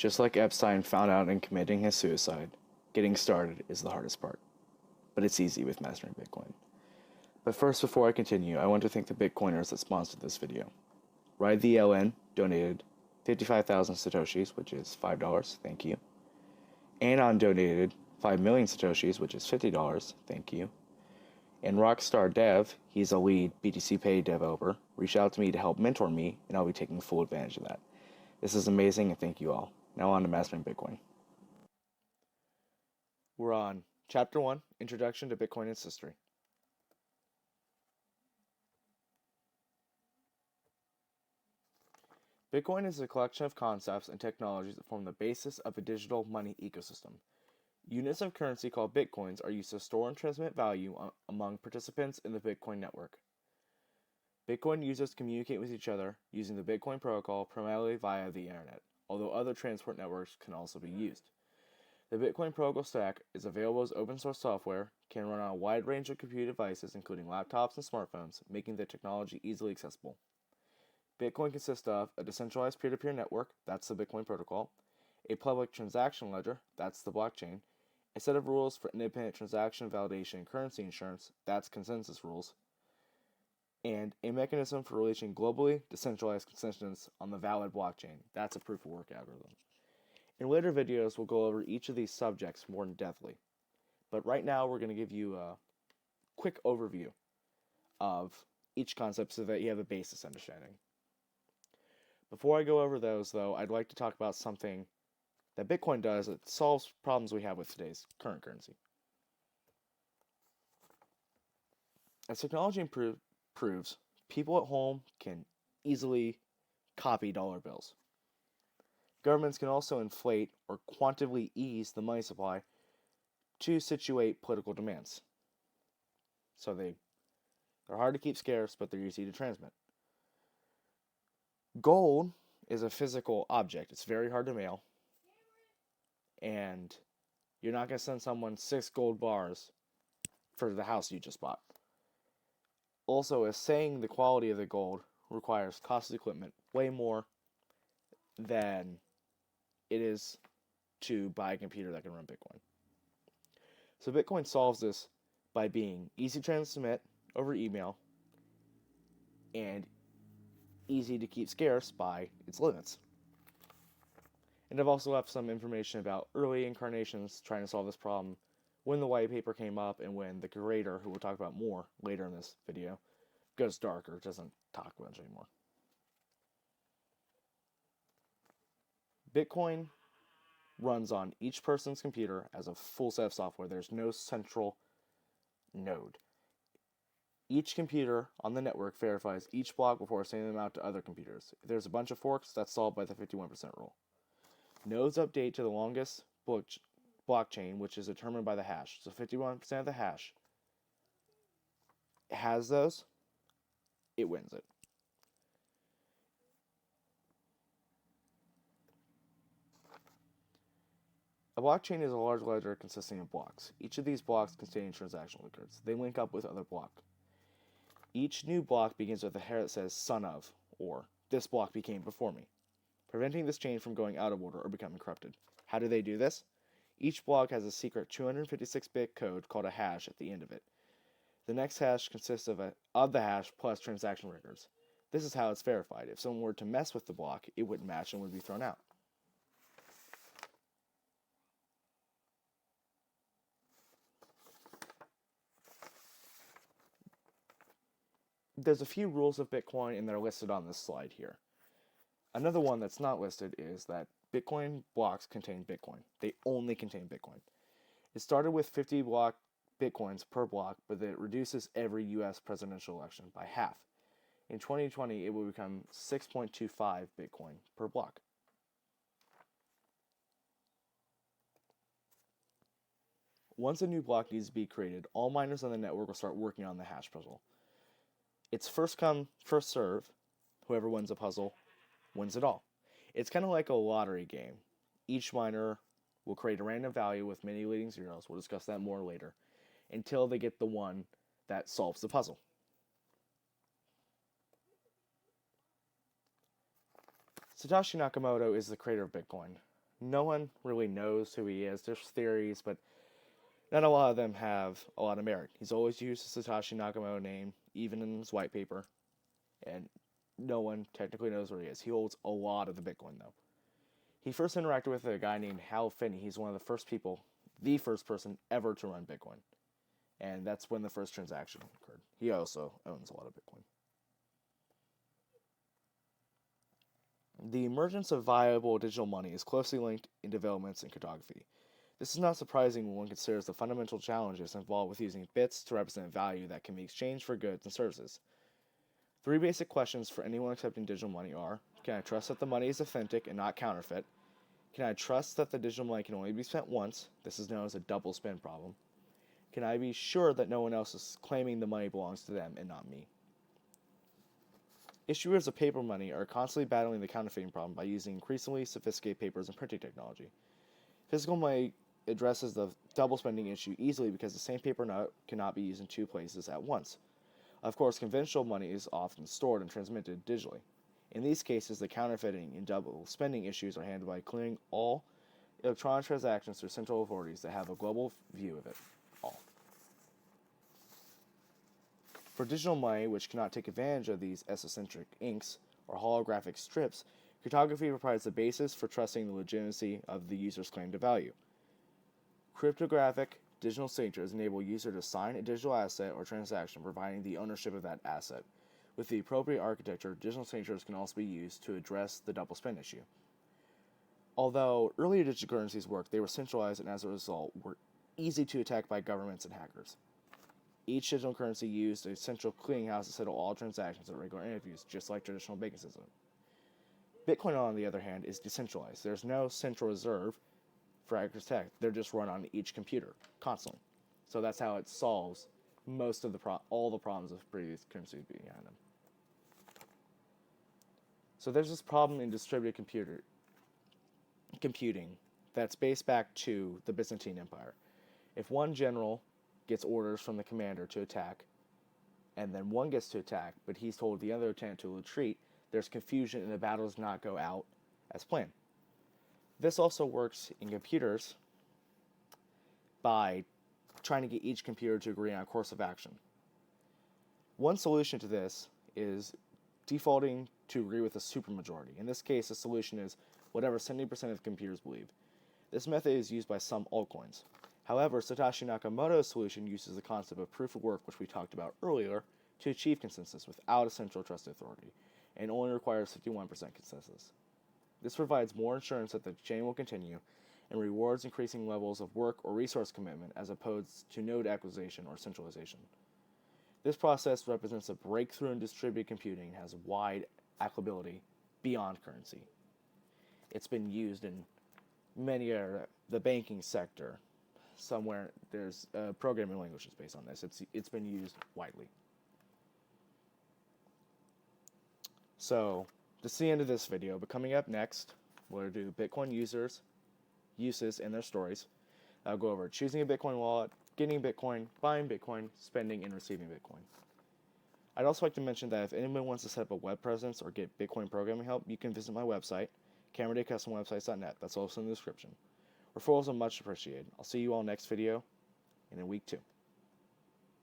Just like Epstein found out in committing his suicide, getting started is the hardest part. But it's easy with mastering Bitcoin. But first, before I continue, I want to thank the Bitcoiners that sponsored this video. Ride the LN donated 55,000 Satoshis, which is $5, thank you. Anon donated 5 million Satoshis, which is $50, thank you. And Rockstar Dev, he's a lead BTC Pay developer, reached out to me to help mentor me, and I'll be taking full advantage of that. This is amazing, and thank you all. Now on to mastering Bitcoin. We're on Chapter 1, Introduction to Bitcoin and its History. Bitcoin is a collection of concepts and technologies that form the basis of a digital money ecosystem. Units of currency called bitcoins are used to store and transmit value among participants in the Bitcoin network. Bitcoin users communicate with each other using the Bitcoin protocol primarily via the internet, although other transport networks can also be used. The Bitcoin protocol stack is available as open source software, can run on a wide range of computer devices including laptops and smartphones, making the technology easily accessible. Bitcoin consists of a decentralized peer-to-peer network, that's the Bitcoin protocol, a public transaction ledger, that's the blockchain, a set of rules for independent transaction validation and currency insurance, that's consensus rules, and a mechanism for releasing globally decentralized consensus on the valid blockchain, that's a proof of work algorithm. In later videos, we'll go over each of these subjects more in depthly, but right now we're going to give you a quick overview of each concept so that you have a basis understanding. Before I go over those, though, I'd like to talk about something that Bitcoin does that solves problems we have with today's current currency. As technology improves, people at home can easily copy dollar bills. Governments can also inflate or quantitatively ease the money supply to situate political demands. So they're hard to keep scarce, but they're easy to transmit. Gold is a physical object. It's very hard to mail. And you're not going to send someone 6 gold bars for the house you just bought. Also, assaying the quality of the gold requires costly equipment, way more than it is to buy a computer that can run Bitcoin. So Bitcoin solves this by being easy to transmit over email and easy to keep scarce by its limits. And I've also left some information about early incarnations trying to solve this problem when the white paper came up and when the creator, who we'll talk about more later in this video, goes darker, doesn't talk much anymore. Bitcoin runs on each person's computer as a full set of software. There's no central node. Each computer on the network verifies each block before sending them out to other computers. If there's a bunch of forks, that's solved by the 51% rule. Nodes update to the longest blockchain, which is determined by the hash. So 51% of the hash has those, it wins it. A blockchain is a large ledger consisting of blocks. Each of these blocks contain transactional records. They link up with other blocks. Each new block begins with a header that says son of, or this block became before me, preventing this chain from going out of order or becoming corrupted. How do they do this? Each block has a secret 256-bit code called a hash at the end of it. The next hash consists of the hash plus transaction records. This is how it's verified. If someone were to mess with the block, it wouldn't match and would be thrown out. There's a few rules of Bitcoin, and they're listed on this slide here. Another one that's not listed is that Bitcoin blocks contain Bitcoin. They only contain Bitcoin. It started with 50 block Bitcoins per block, but it reduces every US presidential election by half. In 2020, it will become 6.25 Bitcoin per block. Once a new block needs to be created, all miners on the network will start working on the hash puzzle. It's first come, first serve. Whoever wins a puzzle wins it all. It's kind of like a lottery game. Each miner will create a random value with many leading zeros. We'll discuss that more later, until they get the one that solves the puzzle. Satoshi Nakamoto is the creator of Bitcoin. No one really knows who he is. There's theories, but not a lot of them have a lot of merit. He's always used the Satoshi Nakamoto name, even in his white paper, and no one technically knows where he is. He holds a lot of the Bitcoin, though. He first interacted with a guy named Hal Finney. He's one of the first people, the first person ever to run Bitcoin. And that's when the first transaction occurred. He also owns a lot of Bitcoin. The emergence of viable digital money is closely linked in developments in cryptography. This is not surprising when one considers the fundamental challenges involved with using bits to represent value that can be exchanged for goods and services. Three basic questions for anyone accepting digital money are: can I trust that the money is authentic and not counterfeit? Can I trust that the digital money can only be spent once? This is known as a double spend problem. Can I be sure that no one else is claiming the money belongs to them and not me? Issuers of paper money are constantly battling the counterfeiting problem by using increasingly sophisticated papers and printing technology. Physical money addresses the double spending issue easily because the same paper note cannot be used in two places at once. Of course, conventional money is often stored and transmitted digitally. In these cases, the counterfeiting and double spending issues are handled by clearing all electronic transactions through central authorities that have a global view of it all. For digital money, which cannot take advantage of these esocentric inks or holographic strips, cryptography provides the basis for trusting the legitimacy of the user's claim to value. Cryptographic digital signatures enable a user to sign a digital asset or transaction providing the ownership of that asset. With the appropriate architecture, digital signatures can also be used to address the double spend issue. Although earlier digital currencies worked, they were centralized and as a result were easy to attack by governments and hackers. Each digital currency used a central clearinghouse to settle all transactions at regular interviews, just like traditional banking system. Bitcoin, on the other hand, is decentralized. There's no central reserve for hackers to attack. They're just run on each computer constantly. So that's how it solves most of all the problems of previous currencies behind them. So there's this problem in distributed computing that's based back to the Byzantine Empire. If one general gets orders from the commander to attack, and then one gets to attack, but he's told the other lieutenant to retreat, there's confusion and the battle does not go out as planned. This also works in computers by trying to get each computer to agree on a course of action. One solution to this is defaulting to agree with a supermajority. In this case, the solution is whatever 70% of computers believe. This method is used by some altcoins. However, Satoshi Nakamoto's solution uses the concept of proof of work, which we talked about earlier, to achieve consensus without a central trusted authority, and only requires 51% consensus. This provides more assurance that the chain will continue and rewards increasing levels of work or resource commitment as opposed to node acquisition or centralization. This process represents a breakthrough in distributed computing and has wide applicability beyond currency. It's been used in many the banking sector. Somewhere there's programming languages based on this. It's been used widely. So that's the end of this video. But coming up next, we'll do Bitcoin uses, and their stories. I'll go over choosing a Bitcoin wallet, getting Bitcoin, buying Bitcoin, spending and receiving Bitcoin. I'd also like to mention that if anyone wants to set up a web presence or get Bitcoin programming help, you can visit my website, CameraDayCustomWebsites.net. That's also in the description. Referrals are much appreciated. I'll see you all next video and in week 2.